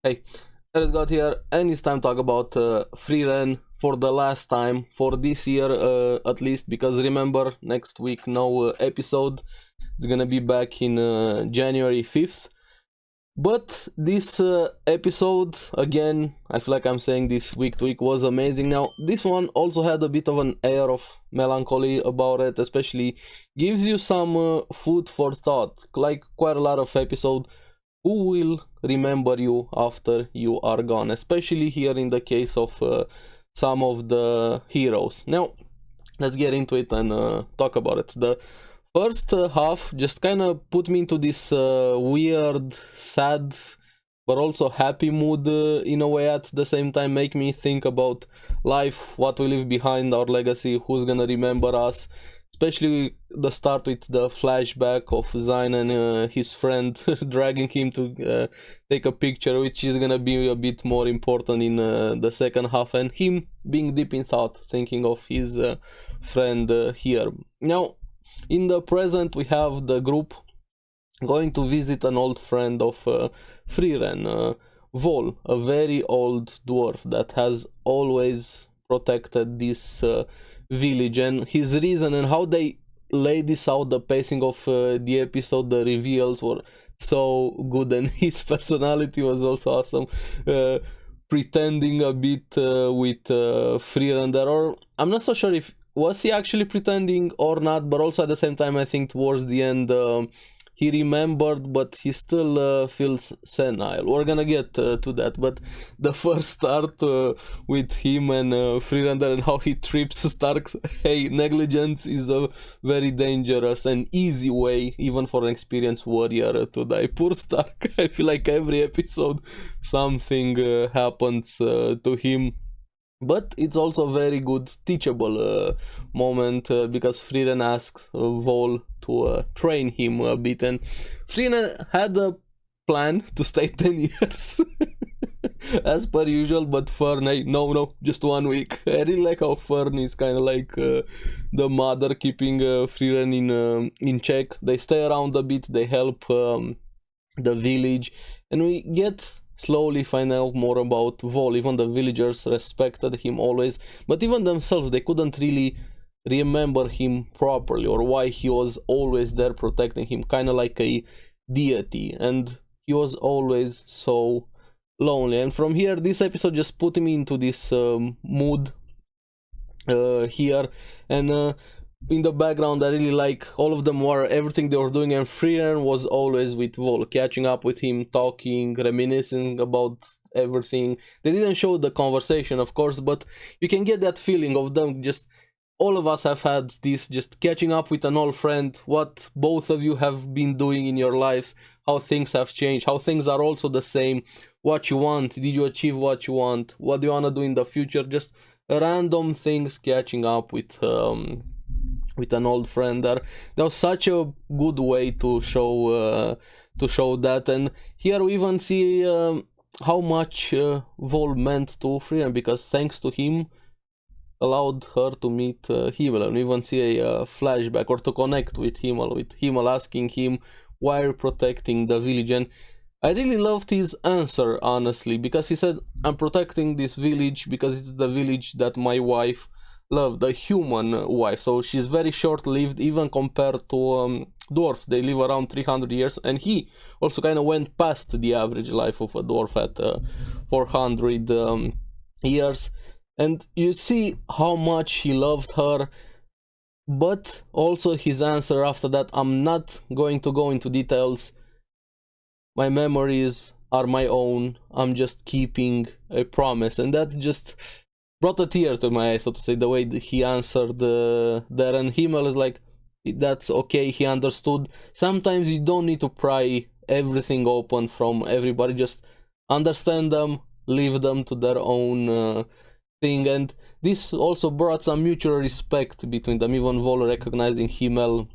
Hey, ARESxGOD here, and it's time to talk about Frieren for the last time, for this year at least, because remember, next week no episode, it's gonna be back in January 5th. But this episode, again, I feel like I'm saying this week to week, was amazing. Now, this one also had a bit of an air of melancholy about it, especially gives you some food for thought, like quite a lot of episode. Who will remember you after you are gone, especially here in the case of some of the heroes. Now, let's get into it and talk about it. The first half just kind of put me into this weird, sad, but also happy mood in a way at the same time, make me think about life, what we leave behind, our legacy, who's gonna remember us. Especially the start with the flashback of Zayn and his friend dragging him to take a picture, which is gonna be a bit more important in the second half, and him being deep in thought, thinking of his friend here. Now, in the present, we have the group going to visit an old friend of Frieren, Vol, a very old dwarf that has always protected this village, and his reason and how they lay this out, the pacing of the episode, the reveals were so good, and his personality was also awesome, pretending a bit with Frieren there, or I'm not so sure if was he actually pretending or not, but also at the same time I think towards the end he remembered, but he still feels senile. We're gonna get to that, but the first start with him and Frieren and how he trips Stark. Hey, negligence is a very dangerous and easy way, even for an experienced warrior, to die. Poor Stark. I feel like every episode something happens to him. But it's also a very good teachable moment because Frieren asks Vol to train him a bit, and Frieren had a plan to stay 10 years as per usual, but Fern, no, just 1 week. I really like how Fern is kind of like the mother keeping Frieren in check. They stay around a bit, they help the village, and we get slowly find out more about Vol. Even the villagers respected him always, but even themselves, they couldn't really remember him properly, or why he was always there protecting him, kind of like a deity, and he was always so lonely. And from here, this episode just put me into this mood here, and in the background I really like all of them were everything they were doing, and Frieren was always with Vol, catching up with him, talking, reminiscing about everything. They didn't show the conversation, of course, but you can get that feeling of them. Just all of us have had this, just catching up with an old friend, what both of you have been doing in your lives, how things have changed, how things are also the same, what you want, did you achieve what you want, what do you want to do in the future, just random things, catching up with an old friend there. That was such a good way to show that, and here we even see how much Vol meant to Frieren, because thanks to him allowed her to meet Himmel, and we even see a flashback, or to connect with Himmel asking him why are you protecting the village. And I really loved his answer, honestly, because he said, I'm protecting this village because it's the village that my wife loved, a human wife, so she's very short-lived even compared to dwarfs. They live around 300 years, and he also kind of went past the average life of a dwarf at 400 years, and you see how much he loved her. But also his answer after that, I'm not going to go into details, my memories are my own, I'm just keeping a promise. And that just brought a tear to my eye, so to say, the way that he answered there. And Himmel is like, that's okay, he understood. Sometimes you don't need to pry everything open from everybody, just understand them, leave them to their own thing. And this also brought some mutual respect between them, even Vol recognizing Himmel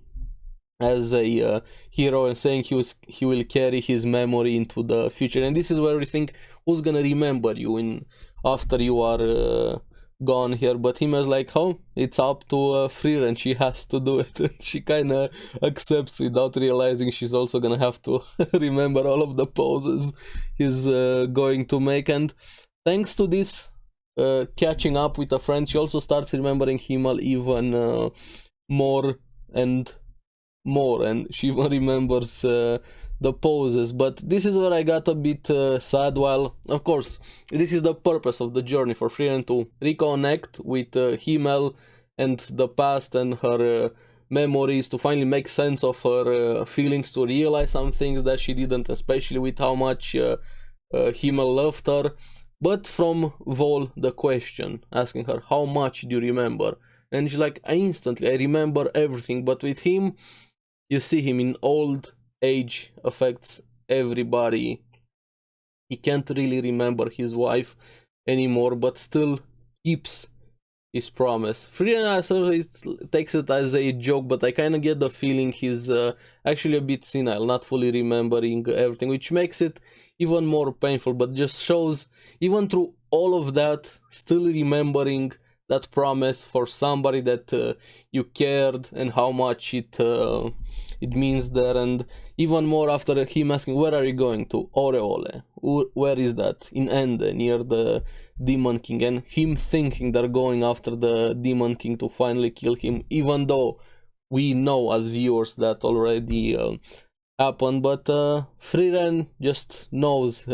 as a hero and saying he will carry his memory into the future. And this is where we think, who's gonna remember you after you are gone here, but him is like, oh, it's up to Frieren, she has to do it. And she kind of accepts without realizing she's also gonna have to remember all of the poses he's going to make. And thanks to this catching up with a friend, she also starts remembering Himmel even more and more, and she even remembers the poses. But this is where I got a bit sad. While of course this is the purpose of the journey for Frieren, to reconnect with Himmel and the past and her memories, to finally make sense of her feelings, to realize some things that she didn't, especially with how much Himmel loved her. But from Vol, the question asking her, how much do you remember? And she's like, I remember everything. But with him, you see him in old age affects everybody. He can't really remember his wife anymore, but still keeps his promise. Frieren takes it as a joke, but I kind of get the feeling he's actually a bit senile, not fully remembering everything, which makes it even more painful, but just shows, even through all of that, still remembering that promise for somebody that you cared, and how much it means there. And even more after him asking, where are you going to? Aureole. Where is that? In Ende, near the Demon King. And him thinking they're going after the Demon King to finally kill him, even though we know as viewers that already happened. But Frieren just knows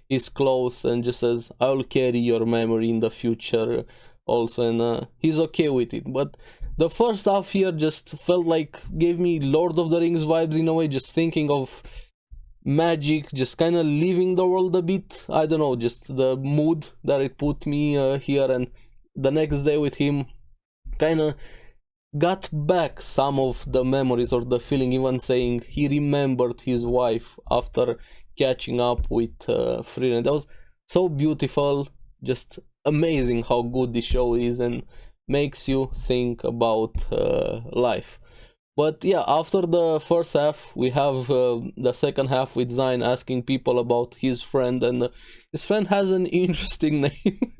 he's close and just says, I'll carry your memory in the future also, and he's okay with it. But the first half here just felt like, gave me Lord of the Rings vibes in a way, just thinking of magic, just kind of leaving the world a bit. I don't know, just the mood that it put me here. And the next day with him kind of got back some of the memories or the feeling, even saying he remembered his wife after catching up with Frieren. That was so beautiful, just amazing how good this show is, and makes you think about life. But yeah, after the first half, we have the second half with Zain asking people about his friend, and his friend has an interesting name.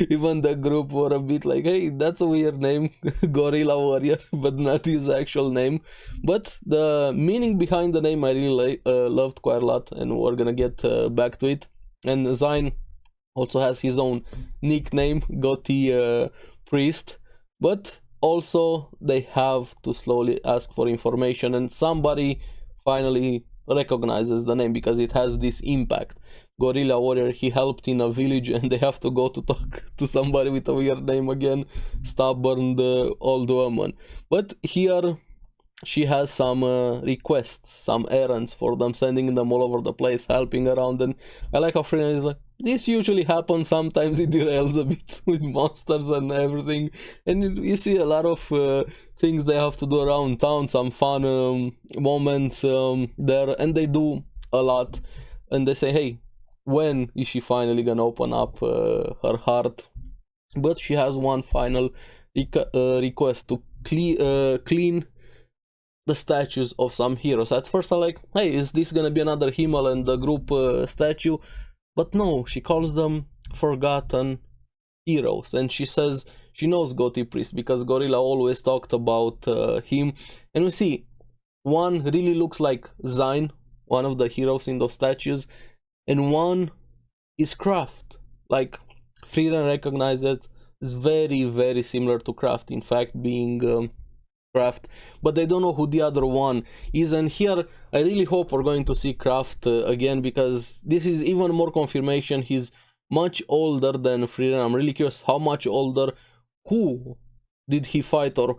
Even the group were a bit like, hey, that's a weird name, Gorilla Warrior, but not his actual name. But the meaning behind the name I really loved quite a lot, and we're gonna get back to it. And Zain also has his own nickname, Gotti Priest, but also they have to slowly ask for information, and somebody finally recognizes the name because it has this impact. Gorilla Warrior, he helped in a village, and they have to go to talk to somebody with a weird name again, stubborn the old woman. But here she has some requests, some errands for them, sending them all over the place, helping around. And I like how Frieren is like, this usually happens, sometimes it derails a bit with monsters and everything, and you see a lot of things they have to do around town, some fun moments there, and they do a lot. And they say, hey, when is she finally gonna open up her heart? But she has one final request, to clean the statues of some heroes. At first I'm like, hey, is this gonna be another Himmel and the group statue? But no, she calls them forgotten heroes, and she says she knows Gotti Priest because Gorilla always talked about him. And we see one really looks like Zain, one of the heroes in those statues, and one is Kraft. Like, Frieren recognized it, it's very, very similar to Kraft, in fact, being Kraft, but they don't know who the other one is. And here I really hope we're going to see Kraft again, because this is even more confirmation he's much older than Frieren. I'm really curious how much older, who did he fight, or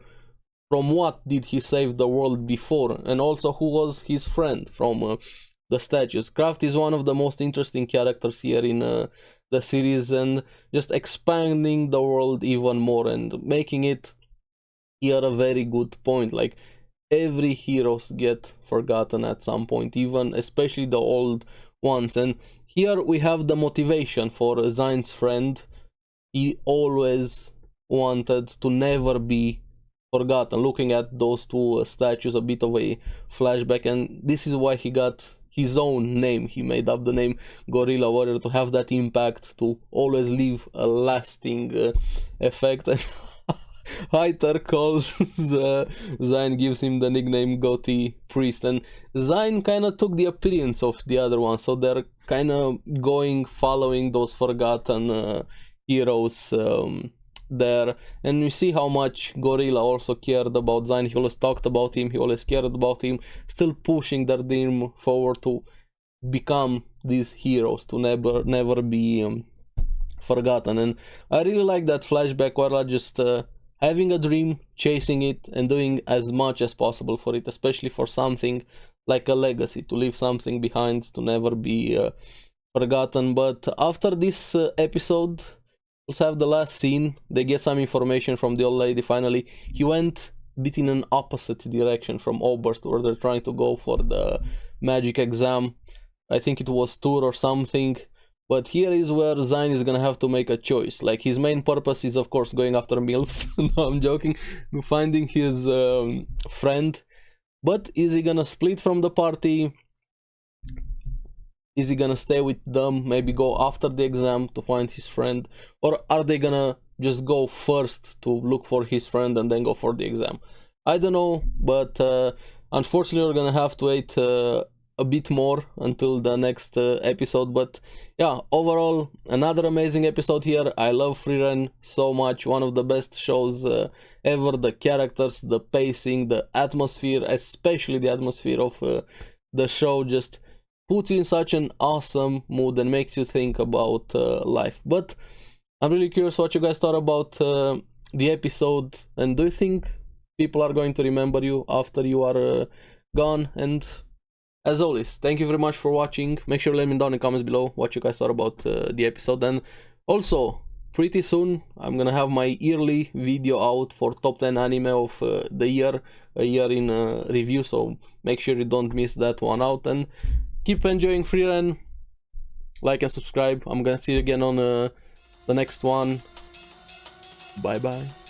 from what did he save the world before, and also who was his friend from the statues. Kraft is one of the most interesting characters here in the series, and just expanding the world even more and making it here a very good point. Like, every heroes get forgotten at some point, even especially the old ones. And here we have the motivation for Zain's friend. He always wanted to never be forgotten. Looking at those two statues, a bit of a flashback, and this is why he got his own name. He made up the name Gorilla Warrior to have that impact, to always leave a lasting effect. And Hyter calls Zayn, gives him the nickname Gothi Priest, and Zayn kind of took the appearance of the other one, so they're kind of following those forgotten heroes there. And we see how much Gorilla also cared about Zayn. He always talked about him, he always cared about him, still pushing their dream forward to become these heroes, to never be forgotten. And I really like that flashback where I just having a dream, chasing it, and doing as much as possible for it, especially for something like a legacy, to leave something behind, to never be forgotten. But after this episode, let's have the last scene. They get some information from the old lady finally. He went a bit in an opposite direction from Oberst, where they're trying to go for the magic exam. I think it was Tour or something. But here is where Zayn is gonna have to make a choice. Like, his main purpose is, of course, going after MILFs. No, I'm joking. Finding his friend. But is he gonna split from the party? Is he gonna stay with them? Maybe go after the exam to find his friend? Or are they gonna just go first to look for his friend and then go for the exam? I don't know, but unfortunately we're gonna have to wait a bit more until the next episode. But yeah, overall another amazing episode here. I love Frieren so much, one of the best shows ever. The characters, the pacing, the atmosphere, especially the atmosphere of the show, just puts you in such an awesome mood and makes you think about life. But I'm really curious what you guys thought about the episode, and do you think people are going to remember you after you are gone? And as always, thank you very much for watching. Make sure to let me down in the comments below what you guys thought about the episode. And also, pretty soon, I'm gonna have my yearly video out for top 10 anime of the year, a year in review, so make sure you don't miss that one out. And keep enjoying Frieren, like and subscribe. I'm gonna see you again on the next one. Bye bye.